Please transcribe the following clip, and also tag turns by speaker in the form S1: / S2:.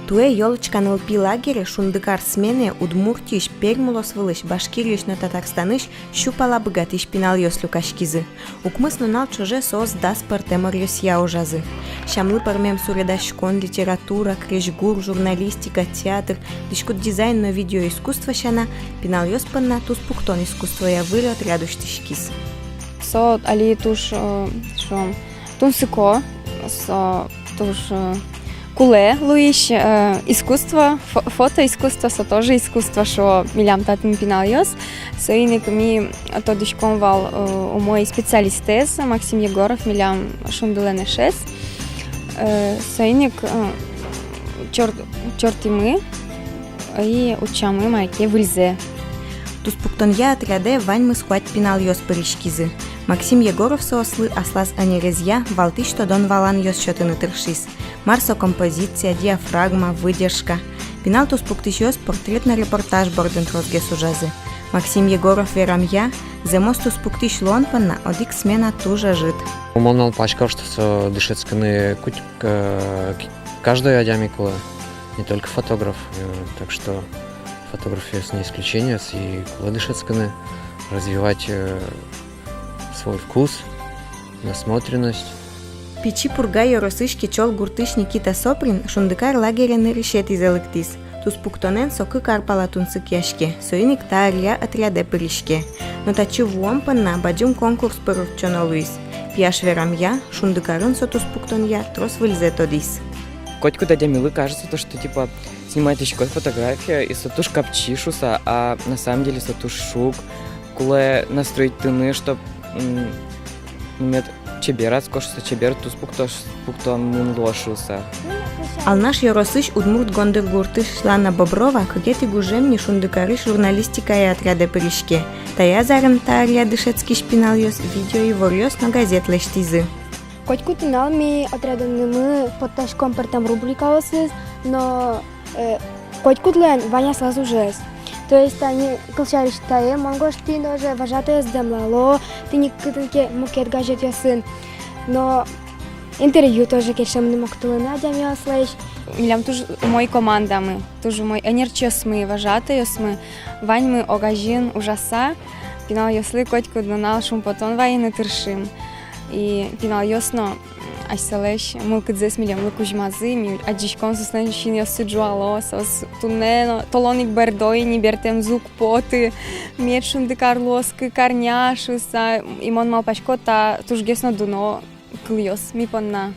S1: Туе ёлочкан ылпи лагере шундыкар смене Удмуртиш, Пермулос вылыш, Башкириш на Татарстаныш щупала богатыш пинал ёслю кашкизы. Укмыс нунал чуже соос дас партемор ёсья ужазы. Щамлы пармем суредашкон, литература, крежгур, журналистика, театр, дишкут дизайн, но видеоискусство щана, пинал ёспанна туз пуктон искусство я вырет рядуштишкиз.
S2: Со али туш тунсыко, со туш куле луиш искусство, фотоискусство, со тоже искусство, что милям татин пинал ёс. Соиник ми то дишком вал у мой специалистес Максим Егоров милям шунделене 6. Соиник чорти мы и учамы майке выльзе.
S1: Туз пуктон я отряде вань мы схвать пинал ёс паришкизы. Максим Егоров соослы аслас анерезья, валты что дон валан ёс счёты тыршис. Марсо композиция, диафрагма, выдержка. Пинал туз пуктиш ёс портретный репортаж борден трозге сужазы. Максим Егоров верам я, земос туз пуктиш лонпанна, одик смена тужа жит.
S3: Умонал пачкав, что дышецканы каждая адямикула, не только фотограф, так что фотография не исключение, и кула дышецканы, развивать свой вкус, насмотренность.
S1: Пичи пурга ёросышки чол гуртыш Никита Соприн шундыкар лагерен решет изелыктис. Туз пуктонен сокы карпала тунсык яшке, соиник таария отряде пыришке. Но тачу вуампанна бадюм конкурс пырурчоно луис. Пияш верам я, шундыкарын со туз пуктон я, трос выльзе тодис.
S4: Котику дядя Милы кажется, что типа снимает еще фотография и сатуш капчишуса, а на самом деле сатуш шук, куле настроить тыны, чтоб нет чебера, скошуса чебер, туз пуктон мунлошуса.
S1: Алнаш ёросыш удмурт гондыр гуртыш Лана Боброва, кагети гужем не шундыкарыш журналистика и отряде пыришке. Тая зарем таария дышецкий шпинал ёс, видео и вор ёс, но газет лештизы.
S5: Котку тинал ми отряден мы под ташком партам рубрика осыз, но котку тлен Ваня сразу жест. То есть они кылчариш тае, монгош ты даже вожатая сдемлало, ты не кытынке мукет гаджет ясын. Но интервью тоже кешем не мог тулына адям яслайш.
S2: Милям туж мой команда мы, туж мой энерчес мы, вожатая мы, Вань мы огажин ужаса, пинал яслы котку донал шум потон вайны тыршим. И пинал ясно, айселеш, мылкыдзес милям лыкужмазы, ми аджишкон сустанщин ясыджуало, сос тунено, толоник бердой, не бертем звук поты, медшунды карлоски, карняшуса, имон малпачко, та туж гесно дуно, кльос, ми понна.